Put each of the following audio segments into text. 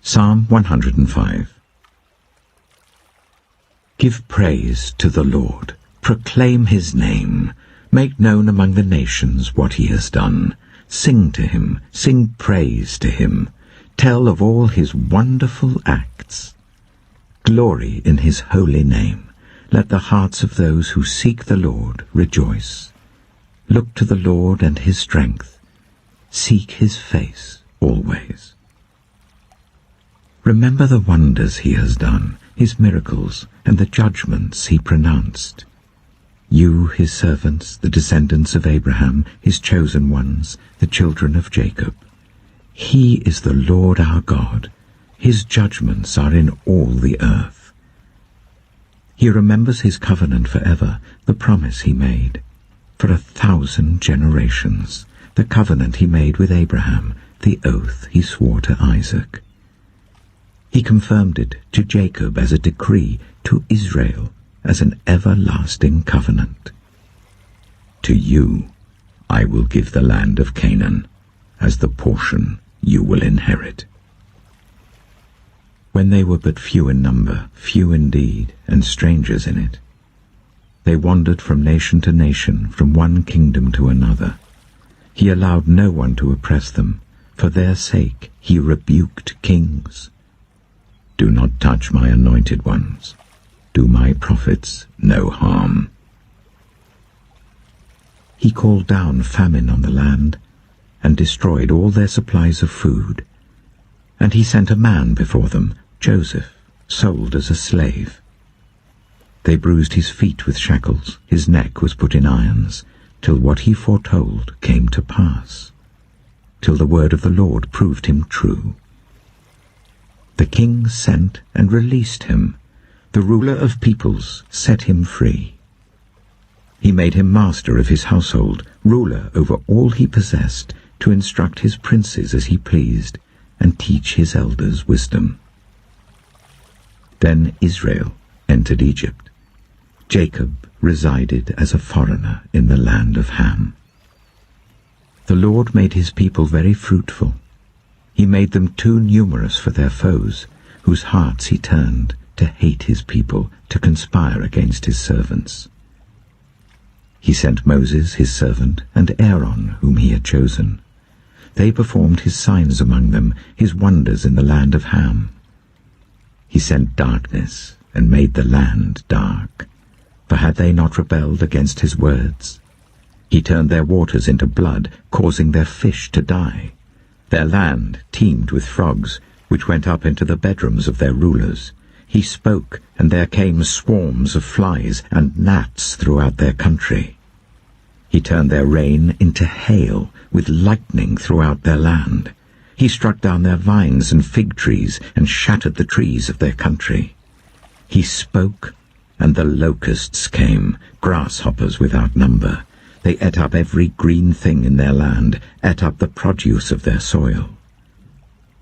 Psalm 105. Give praise to the Lord, proclaim his name, make known among the nations what he has done. Sing to him, sing praise to him, tell of all his wonderful acts. Glory in his holy name. Let the hearts of those who seek the Lord rejoice. Look to the Lord and his strength. Seek his face always. Remember the wonders he has done, his miracles, and the judgments he pronounced. You, his servants, the descendants of Abraham, his chosen ones, the children of Jacob. He is the Lord our God. His judgments are in all the earth. He remembers his covenant forever, the promise he made. For 1,000 generations, the covenant he made with Abraham, the oath he swore to Isaac. He confirmed it to Jacob as a decree, to Israel as an everlasting covenant. To you I will give the land of Canaan, as the portion you will inherit. When they were but few in number, few indeed, and strangers in it, they wandered from nation to nation, from one kingdom to another. He allowed no one to oppress them. For their sake he rebuked kings. Do not touch my anointed ones. Do my prophets no harm. He called down famine on the land, and destroyed all their supplies of food. And he sent a man before them, Joseph, sold as a slave. They bruised his feet with shackles, his neck was put in irons, till what he foretold came to pass, till the word of the Lord proved him true. The king sent and released him. The ruler of peoples set him free. He made him master of his household, ruler over all he possessed, to instruct his princes as he pleased, and teach his elders wisdom. Then Israel entered Egypt. Jacob resided as a foreigner in the land of Ham. The Lord made his people very fruitful. He made them too numerous for their foes, whose hearts he turned to hate his people, to conspire against his servants. He sent Moses, his servant, and Aaron, whom he had chosen. They performed his signs among them, his wonders in the land of Ham. He sent darkness and made the land dark. For had they not rebelled against his words? He turned their waters into blood, causing their fish to die. Their land teemed with frogs, which went up into the bedrooms of their rulers. He spoke, and there came swarms of flies and gnats throughout their country. He turned their rain into hail, with lightning throughout their land. He struck down their vines and fig trees, and shattered the trees of their country. He spoke, and the locusts came, grasshoppers without number. They ate up every green thing in their land, ate up the produce of their soil.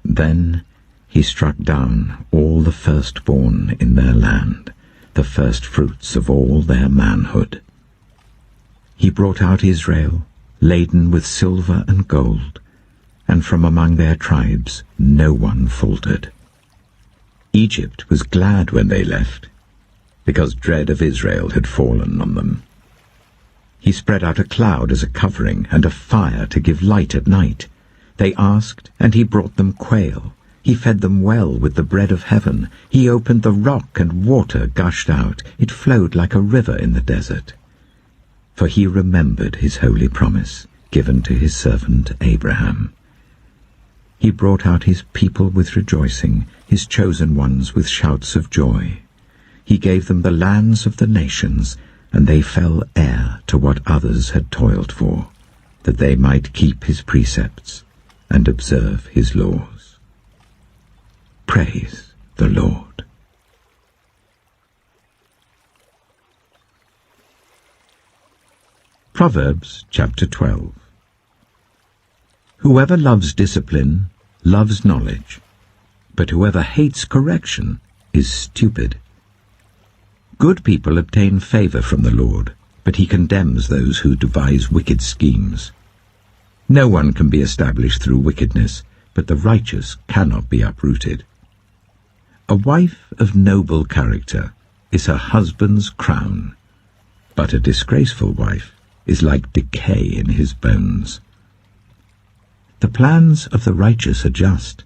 Then he struck down all the firstborn in their land, the firstfruits of all their manhood. He brought out Israel, laden with silver and gold, and from among their tribes no one faltered. Egypt was glad when they left, because dread of Israel had fallen on them. He spread out a cloud as a covering, and a fire to give light at night. They asked, and he brought them quail. He fed them well with the bread of heaven. He opened the rock, and water gushed out. It flowed like a river in the desert. For he remembered his holy promise, given to his servant Abraham. He brought out his people with rejoicing, his chosen ones with shouts of joy. He gave them the lands of the nations, and they fell heir to what others had toiled for, that they might keep his precepts and observe his laws. Praise the Lord. Proverbs chapter 12. Whoever loves discipline loves knowledge, but whoever hates correction is stupid. Good people obtain favor from the Lord, but he condemns those who devise wicked schemes. No one can be established through wickedness, but the righteous cannot be uprooted. A wife of noble character is her husband's crown, but a disgraceful wife is like decay in his bones. The plans of the righteous are just,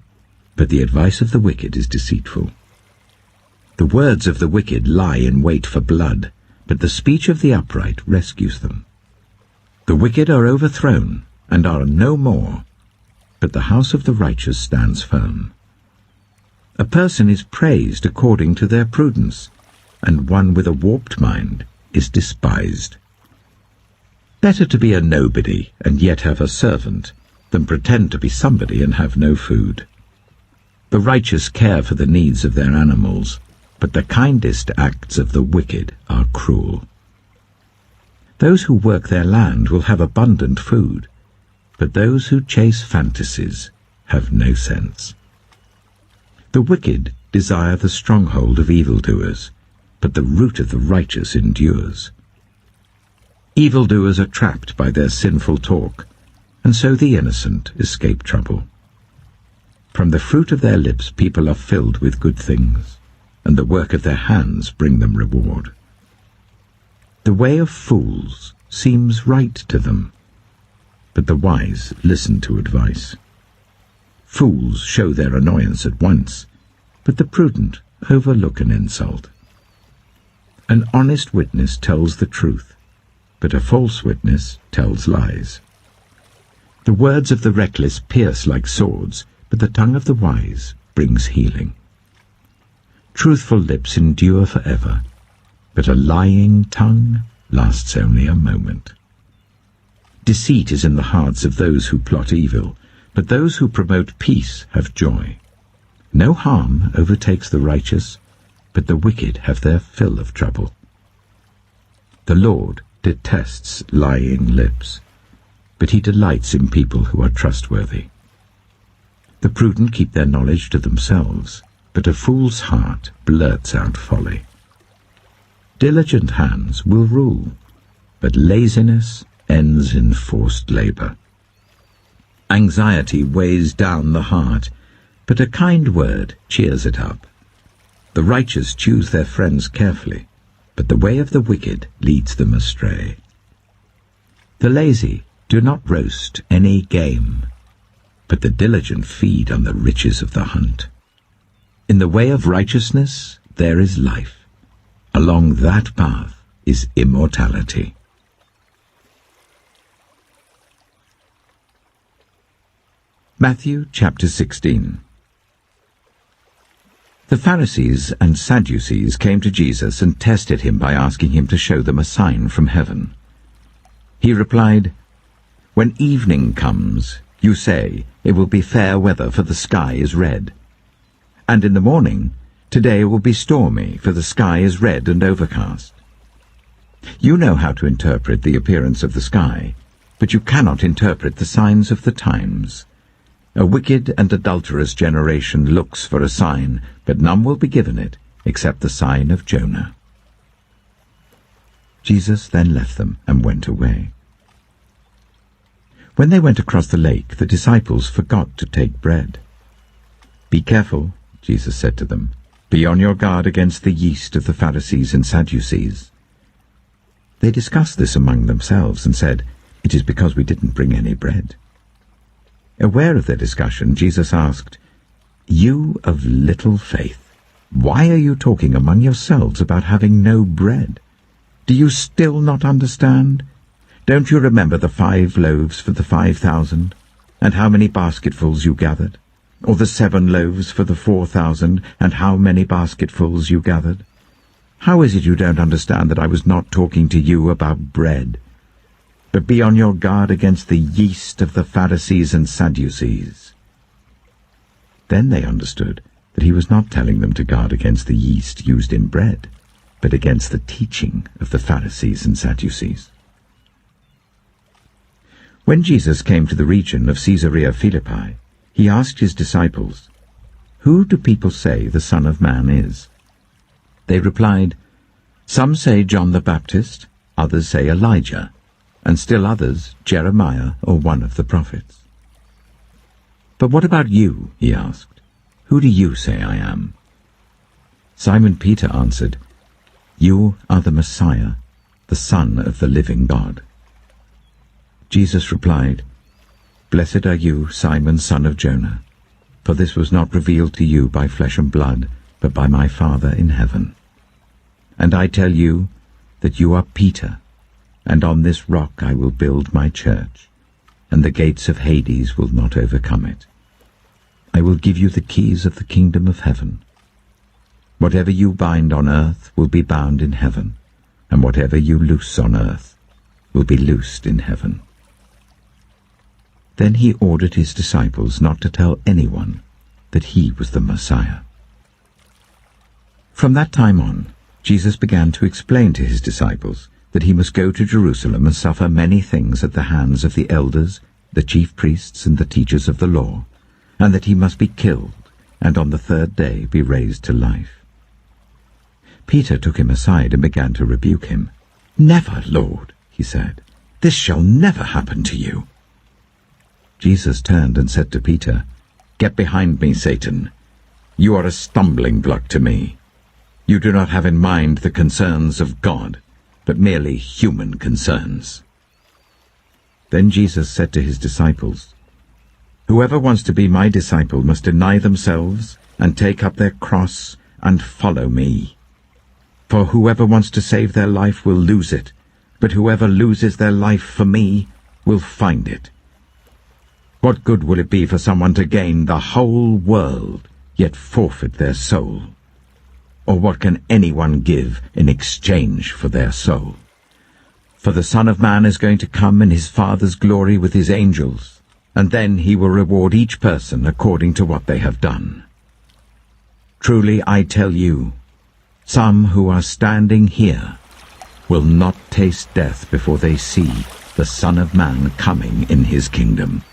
but the advice of the wicked is deceitful. The words of the wicked lie in wait for blood, but the speech of the upright rescues them. The wicked are overthrown and are no more, but the house of the righteous stands firm. A person is praised according to their prudence, and one with a warped mind is despised. Better to be a nobody and yet have a servant than pretend to be somebody and have no food. The righteous care for the needs of their animals, but the kindest acts of the wicked are cruel. Those who work their land will have abundant food, but those who chase fantasies have no sense. The wicked desire the stronghold of evildoers, but the root of the righteous endures. Evildoers are trapped by their sinful talk, and so the innocent escape trouble. From the fruit of their lips people are filled with good things, and the work of their hands bring them reward. The way of fools seems right to them, but the wise listen to advice. Fools show their annoyance at once, but the prudent overlook an insult. An honest witness tells the truth, but a false witness tells lies. The words of the reckless pierce like swords, but the tongue of the wise brings healing. Truthful lips endure forever, but a lying tongue lasts only a moment. Deceit is in the hearts of those who plot evil, but those who promote peace have joy. No harm overtakes the righteous, but the wicked have their fill of trouble. The Lord detests lying lips, but he delights in people who are trustworthy. The prudent keep their knowledge to themselves, but a fool's heart blurts out folly. Diligent hands will rule, but laziness ends in forced labor. Anxiety weighs down the heart, but a kind word cheers it up. The righteous choose their friends carefully, but the way of the wicked leads them astray. The lazy do not roast any game, but the diligent feed on the riches of the hunt. In the way of righteousness there is life. Along that path is immortality. Matthew chapter 16. The Pharisees and Sadducees came to Jesus and tested him by asking him to show them a sign from heaven. He replied, "When evening comes, you say, it will be fair weather, for the sky is red. And in the morning, today will be stormy, for the sky is red and overcast. You know how to interpret the appearance of the sky, but you cannot interpret the signs of the times. A wicked and adulterous generation looks for a sign, but none will be given it, except the sign of Jonah." Jesus then left them and went away. When they went across the lake, the disciples forgot to take bread. "Be careful," Jesus said to them. "Be on your guard against the yeast of the Pharisees and Sadducees." They discussed this among themselves and said, "It is because we didn't bring any bread." Aware of their discussion, Jesus asked, "You of little faith, why are you talking among yourselves about having no bread? Do you still not understand? Don't you remember the 5 loaves for the 5,000, and how many basketfuls you gathered? Or the 7 loaves for the 4,000, and how many basketfuls you gathered? How is it you don't understand that I was not talking to you about bread? But be on your guard against the yeast of the Pharisees and Sadducees." Then they understood that he was not telling them to guard against the yeast used in bread, but against the teaching of the Pharisees and Sadducees. When Jesus came to the region of Caesarea Philippi, he asked his disciples, "Who do people say the Son of Man is?" They replied, "Some say John the Baptist, others say Elijah, and still others Jeremiah or one of the prophets." "But what about you?" he asked. "Who do you say I am?" Simon Peter answered, "You are the Messiah, the Son of the living God." Jesus replied, "Blessed are you, Simon, son of Jonah, for this was not revealed to you by flesh and blood, but by my Father in heaven. And I tell you that you are Peter, and on this rock I will build my church, and the gates of Hades will not overcome it. I will give you the keys of the kingdom of heaven. Whatever you bind on earth will be bound in heaven, and whatever you loose on earth will be loosed in heaven." Then he ordered his disciples not to tell anyone that he was the Messiah. From that time on, Jesus began to explain to his disciples that he must go to Jerusalem and suffer many things at the hands of the elders, the chief priests, and the teachers of the law, and that he must be killed, and on the third day be raised to life. Peter took him aside and began to rebuke him. "Never, Lord," he said. "This shall never happen to you." Jesus turned and said to Peter, "Get behind me, Satan. You are a stumbling block to me. You do not have in mind the concerns of God, but merely human concerns." Then Jesus said to his disciples, "Whoever wants to be my disciple must deny themselves and take up their cross and follow me. For whoever wants to save their life will lose it, but whoever loses their life for me will find it. What good will it be for someone to gain the whole world, yet forfeit their soul? Or what can anyone give in exchange for their soul? For the Son of Man is going to come in his Father's glory with his angels, and then he will reward each person according to what they have done. Truly I tell you, some who are standing here will not taste death before they see the Son of Man coming in his kingdom."